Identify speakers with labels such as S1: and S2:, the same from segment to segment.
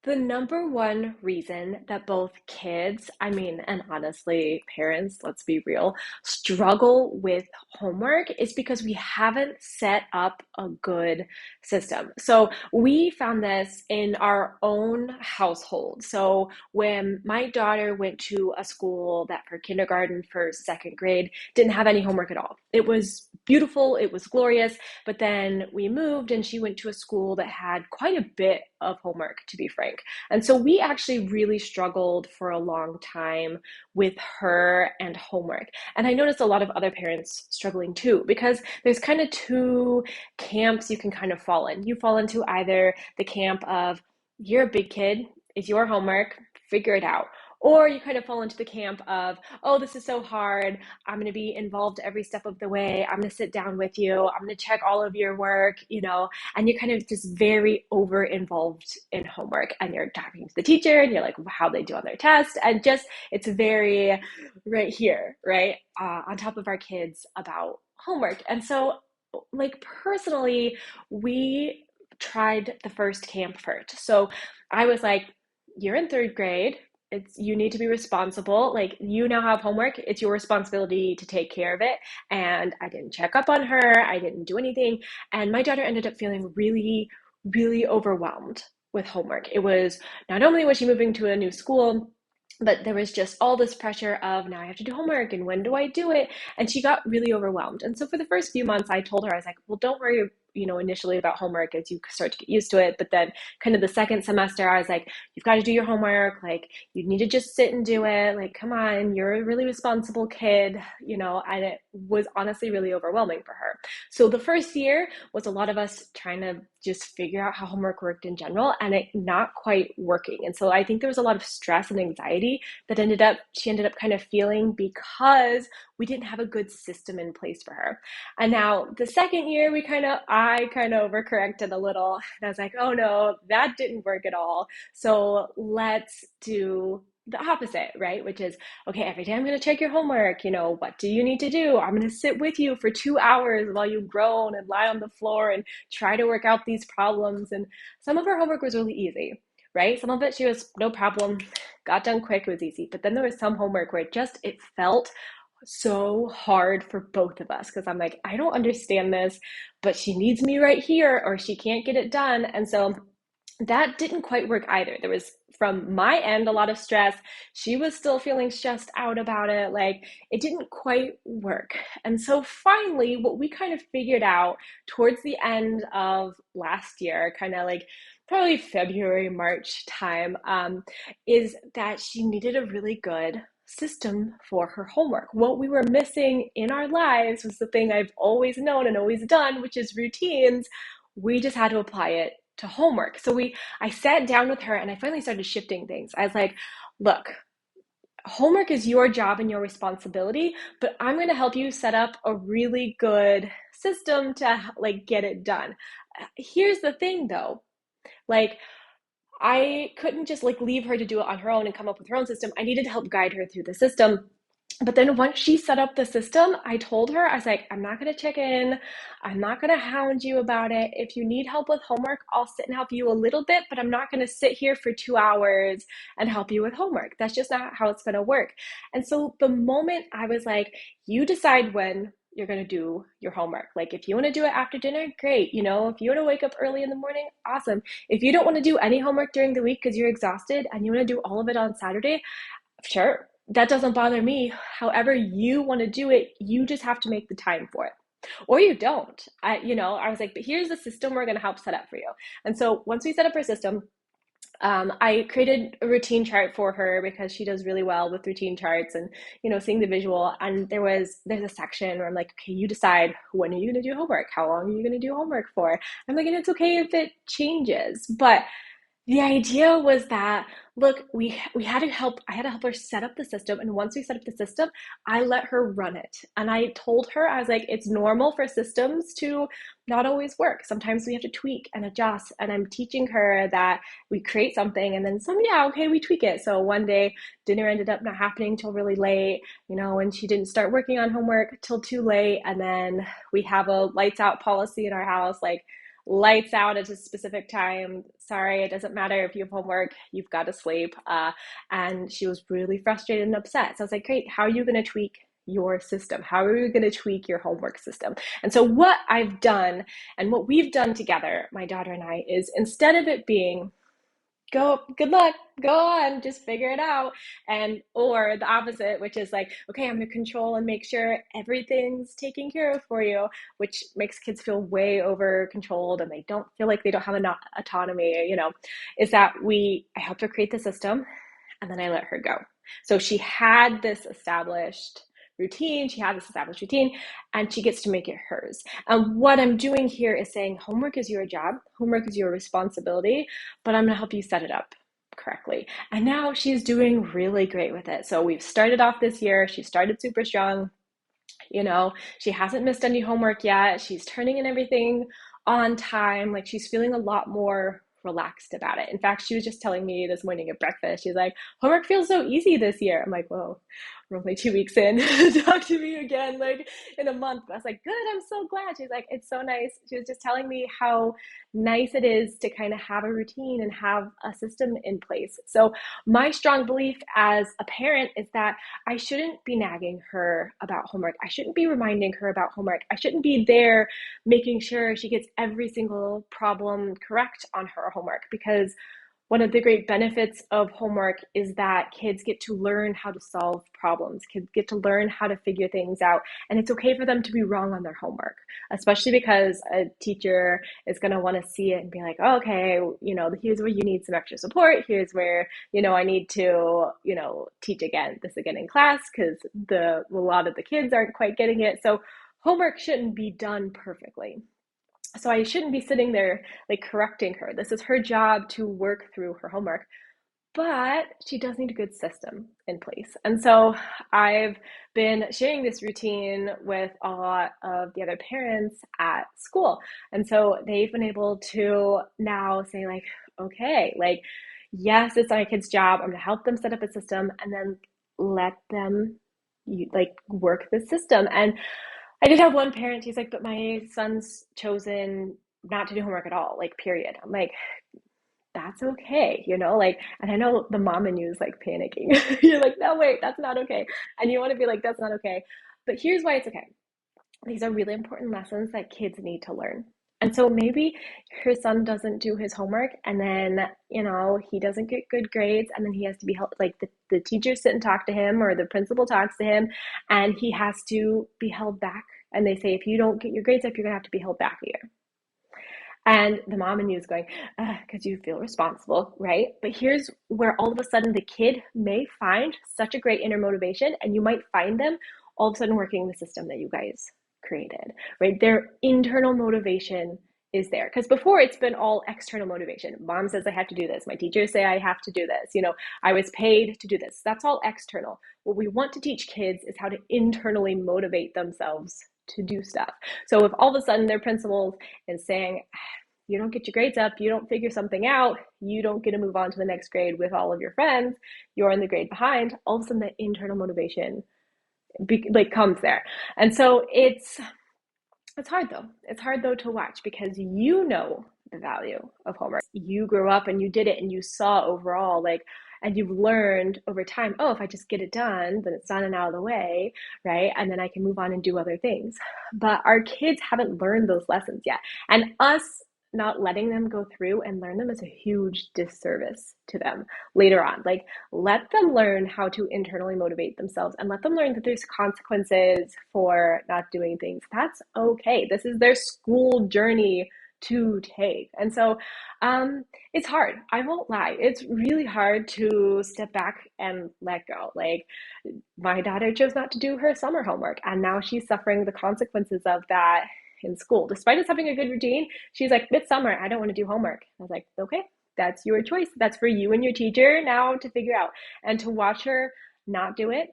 S1: The number one reason that both kids, and honestly, parents, let's be real, struggle with homework is because we haven't set up a good system. So we found this in our own household. So when my daughter went to a school that for kindergarten, first, second grade, didn't have any homework at all. It was beautiful, it was glorious, but then we moved and she went to a school that had quite a bit of homework, to be frank. And so we actually really struggled for a long time with her and homework. And I noticed a lot of other parents struggling too, because there's kind of two camps you can kind of fall in. You fall into either the camp of, you're a big kid, it's your homework, figure it out. Or you kind of fall into the camp of, oh, this is so hard. I'm going to be involved every step of the way. I'm going to sit down with you. I'm going to check all of your work, and you're kind of just very over involved in homework, and you're talking to the teacher and you're like how they do on their test, and just it's very right here, right, on top of our kids about homework. And so, like, personally, we tried the first camp first. So I was like, you're in third grade, you need to be responsible. Like, you now have homework, it's your responsibility to take care of it. And I didn't check up on her, I didn't do anything. And my daughter ended up feeling really, really overwhelmed with homework. It was, not only was she moving to a new school, but there was just all this pressure of, now I have to do homework and when do I do it? And she got really overwhelmed. And so for the first few months, I told her, I was like, well, don't worry, initially about homework as you start to get used to it. But then kind of the second semester, I was like, you've got to do your homework. Like, you need to just sit and do it. Like, come on, you're a really responsible kid, and it was honestly really overwhelming for her. So the first year was a lot of us trying to just figure out how homework worked in general, and it not quite working. And so I think there was a lot of stress and anxiety that she ended up kind of feeling because we didn't have a good system in place for her. And now the second year, I kind of overcorrected a little, and I was like, oh no, that didn't work at all. So let's do the opposite, right? Which is, okay, every day I'm going to check your homework. What do you need to do? I'm going to sit with you for 2 hours while you groan and lie on the floor and try to work out these problems. And some of her homework was really easy, right? Some of it she was no problem, got done quick, it was easy. But then there was some homework where it felt so hard for both of us, because I'm like, I don't understand this, but she needs me right here or she can't get it done. And so that didn't quite work either. There was, from my end, a lot of stress. She was still feeling stressed out about it. Like, it didn't quite work. And so finally, what we kind of figured out towards the end of last year, kind of like probably February, March time, is that she needed a really good system for her homework. What we were missing in our lives was the thing I've always known and always done, which is routines. We just had to apply it to homework. So I sat down with her and I finally started shifting things. I was like, look, homework is your job and your responsibility, but I'm going to help you set up a really good system to like get it done. Here's the thing though, like, I couldn't just like leave her to do it on her own and come up with her own system. I needed to help guide her through the system. But then once she set up the system, I told her, I was like, I'm not going to check in. I'm not going to hound you about it. If you need help with homework, I'll sit and help you a little bit, but I'm not going to sit here for 2 hours and help you with homework. That's just not how it's going to work. And so the moment I was like, you decide when you're going to do your homework. Like, if you want to do it after dinner, great. If you want to wake up early in the morning, awesome. If you don't want to do any homework during the week because you're exhausted and you want to do all of it on Saturday, sure, that doesn't bother me. However you want to do it, you just have to make the time for it. Or you don't. I was like, but here's the system we're going to help set up for you. And so once we set up our system, I created a routine chart for her because she does really well with routine charts and, seeing the visual. And there's a section where I'm like, okay, you decide, when are you going to do homework? How long are you going to do homework for? I'm like, and it's okay if it changes, but the idea was that, look, we had to help. I had to help her set up the system, and once we set up the system, I let her run it. And I told her, I was like, it's normal for systems to not always work. Sometimes we have to tweak and adjust. And I'm teaching her that we create something, and then okay, we tweak it. So one day, dinner ended up not happening till really late, and she didn't start working on homework till too late. And then we have a lights out policy in our house, like, lights out at a specific time. Sorry, it doesn't matter if you have homework, you've got to sleep. And she was really frustrated and upset. So I was like, great, how are you going to tweak your system? How are you going to tweak your homework system? And so what I've done and what we've done together, my daughter and I, is instead of it being go good luck, go on, just figure it out, and or the opposite, which is like, okay, I'm going to control and make sure everything's taken care of for you, which makes kids feel way over controlled and they don't feel like they don't have enough autonomy, is that I helped her create the system and then I let her go. So she had this established routine, and she gets to make it hers. And what I'm doing here is saying homework is your job, homework is your responsibility, but I'm going to help you set it up correctly. And now she's doing really great with it. So we've started off this year. She started super strong. She hasn't missed any homework yet. She's turning in everything on time. Like, she's feeling a lot more relaxed about it. In fact, she was just telling me this morning at breakfast, she's like, homework feels so easy this year. I'm like, whoa, we're only 2 weeks in. Talk to me again, like, in a month. I was like, good, I'm so glad. She's like, it's so nice. She was just telling me how nice it is to kind of have a routine and have a system in place. So my strong belief as a parent is that I shouldn't be nagging her about homework. I shouldn't be reminding her about homework. I shouldn't be there making sure she gets every single problem correct on her homework, because one of the great benefits of homework is that kids get to learn how to solve problems. Kids get to learn how to figure things out. And it's okay for them to be wrong on their homework, especially because a teacher is going to want to see it and be like, oh, okay, here's where you need some extra support. Here's where, I need to, teach this again in class, because a lot of the kids aren't quite getting it. So homework shouldn't be done perfectly. So I shouldn't be sitting there like correcting her. This is her job to work through her homework, but she does need a good system in place. And so I've been sharing this routine with a lot of the other parents at school. And so they've been able to now say, like, okay, like, yes, it's my kid's job. I'm going to help them set up a system and then let them work the system. And I did have one parent, he's like, but my son's chosen not to do homework at all, like, period. I'm like, that's okay, and I know the mom in you is like panicking. You're like, no, wait, that's not okay. And you want to be like, that's not okay. But here's why it's okay. These are really important lessons that kids need to learn. And so maybe her son doesn't do his homework and then, he doesn't get good grades, and then he has to be held, like, the teachers sit and talk to him or the principal talks to him, and he has to be held back. And they say, if you don't get your grades up, you're going to have to be held back a year. And the mom in you is going, because you feel responsible, right? But here's where all of a sudden the kid may find such a great inner motivation, and you might find them all of a sudden working the system that you guys created, right? Their internal motivation is there. Because before, it's been all external motivation. Mom says I have to do this. My teachers say I have to do this. I was paid to do this. That's all external. What we want to teach kids is how to internally motivate themselves to do stuff. So if all of a sudden their principal is saying, you don't get your grades up, you don't figure something out, you don't get to move on to the next grade with all of your friends, you're in the grade behind, all of a sudden the internal motivation comes there. And so it's hard though. It's hard though to watch, because the value of homework. You grew up and you did it and you saw overall, and you've learned over time, oh, if I just get it done, then it's done and out of the way, right? And then I can move on and do other things. But our kids haven't learned those lessons yet. And us not letting them go through and learn them is a huge disservice to them later on. Like, let them learn how to internally motivate themselves, and let them learn that there's consequences for not doing things. That's okay. This is their school journey to take. And so it's hard. I won't lie. It's really hard to step back and let go. Like, my daughter chose not to do her summer homework, and now she's suffering the consequences of that in school. Despite us having a good routine, she's like, it's summer, I don't want to do homework. I was like, okay, that's your choice. That's for you and your teacher now to figure out. And to watch her not do it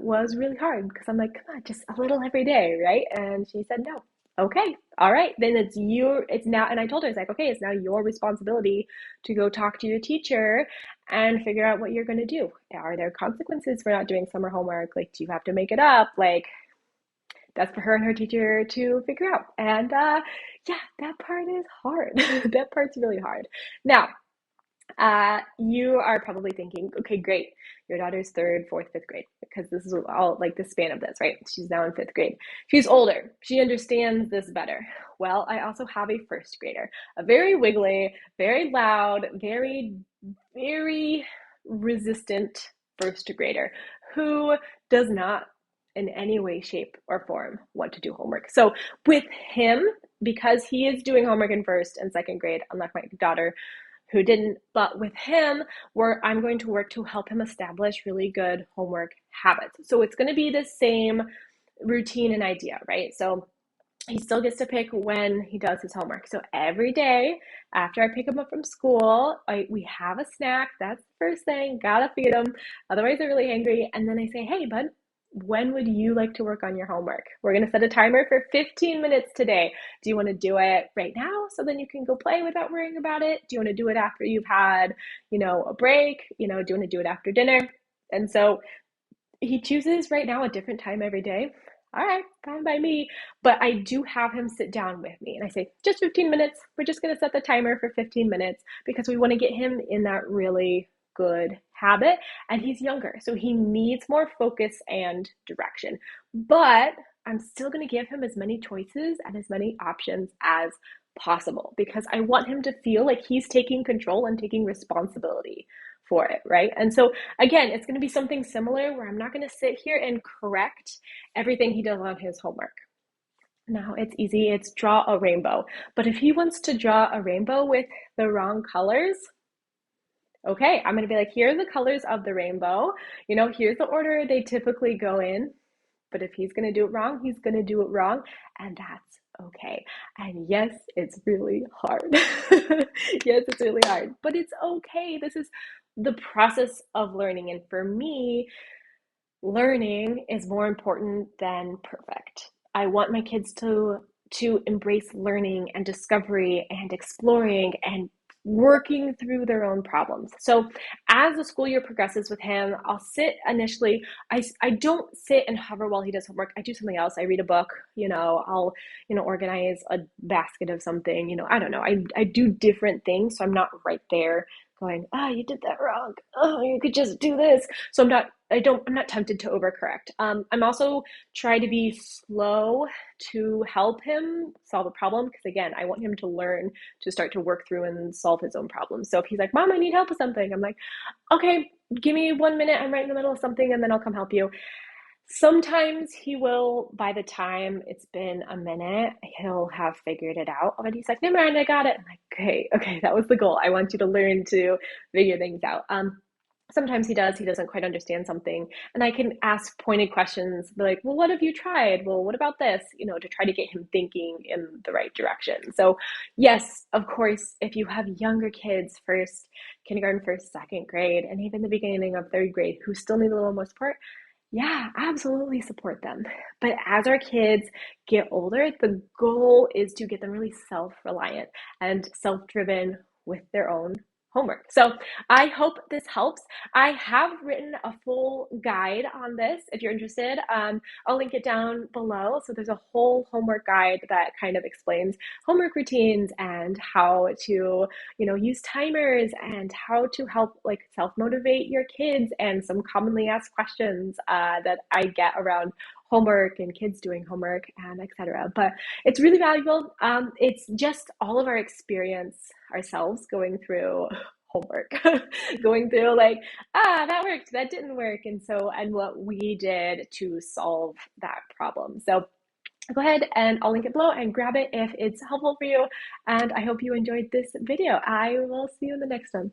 S1: was really hard, because I'm like, come on, just a little every day, right? And she said no. Okay, all right, then it's now. And I told her, it's like, okay, it's now your responsibility to go talk to your teacher and figure out what you're going to do. Are there consequences for not doing summer homework? Like, do you have to make it up? Like, That's for her and her teacher to figure out. And yeah, that part is hard. That part's really hard. Now, you are probably thinking, okay, great. Your daughter's third, fourth, fifth grade, because this is all like the span of this, right? She's now in fifth grade. She's older. She understands this better. Well, I also have a first grader, a very wiggly, very loud, very resistant first grader who does not in any way, shape, or form want to do homework. So with him, because he is doing homework in first and second grade, unlike my daughter, who didn't, but with him, where I'm going to work to help him establish really good homework habits. So it's going to be the same routine and idea, right? So he still gets to pick when he does his homework. So every day after I pick him up from school, we have a snack. That's the first thing. Gotta feed him. Otherwise, they're really angry. And then I say, hey, bud, when would you like to work on your homework? We're going to set a timer for 15 minutes today. Do you want to do it right now so then you can go play without worrying about it? Do you want to do it after you've had, a break? Do you want to do it after dinner? And so he chooses right now a different time every day. All right, fine by me. But I do have him sit down with me and I say, just 15 minutes. We're just going to set the timer for 15 minutes because we want to get him in that really good habit. And he's younger, so he needs more focus and direction. But I'm still going to give him as many choices and as many options as possible because I want him to feel like he's taking control and taking responsibility for it, right? And so again, it's going to be something similar where I'm not going to sit here and correct everything he does on his homework. Now it's easy, it's draw a rainbow. But if he wants to draw a rainbow with the wrong colors, okay, I'm going to be like, here are the colors of the rainbow. Here's the order they typically go in. But if he's going to do it wrong, he's going to do it wrong. And that's okay. And yes, it's really hard. Yes, it's really hard, but it's okay. This is the process of learning. And for me, learning is more important than perfect. I want my kids to embrace learning and discovery and exploring and working through their own problems. So as the school year progresses with him, I'll sit initially. I don't sit and hover while he does homework. I do something else. I read a book, I'll, organize a basket of something, I don't know. I do different things. So I'm not right there going, you did that wrong. Oh, you could just do this. So I'm not tempted to overcorrect. I'm also trying to be slow to help him solve a problem because again, I want him to learn to start to work through and solve his own problems. So if he's like, Mom, I need help with something, I'm like, okay, give me 1 minute. I'm right in the middle of something and then I'll come help you. Sometimes he will, by the time it's been a minute, he'll have figured it out already. He's like, never mind, I got it. I'm like, great, okay, that was the goal. I want you to learn to figure things out. Sometimes he doesn't quite understand something. And I can ask pointed questions like, well, what have you tried? Well, what about this? To try to get him thinking in the right direction. So yes, of course, if you have younger kids, first kindergarten, first, second grade, and even the beginning of third grade, who still need a little more support, yeah, absolutely support them. But as our kids get older, the goal is to get them really self-reliant and self-driven with their own homework. So I hope this helps. I have written a full guide on this if you're interested. I'll link it down below. So there's a whole homework guide that kind of explains homework routines and how to, use timers and how to help like self-motivate your kids and some commonly asked questions that I get around homework and kids doing homework and etc. But it's really valuable. It's just all of our experience ourselves going through homework, going through like, that worked, that didn't work. And what we did to solve that problem. So go ahead and I'll link it below and grab it if it's helpful for you. And I hope you enjoyed this video. I will see you in the next one.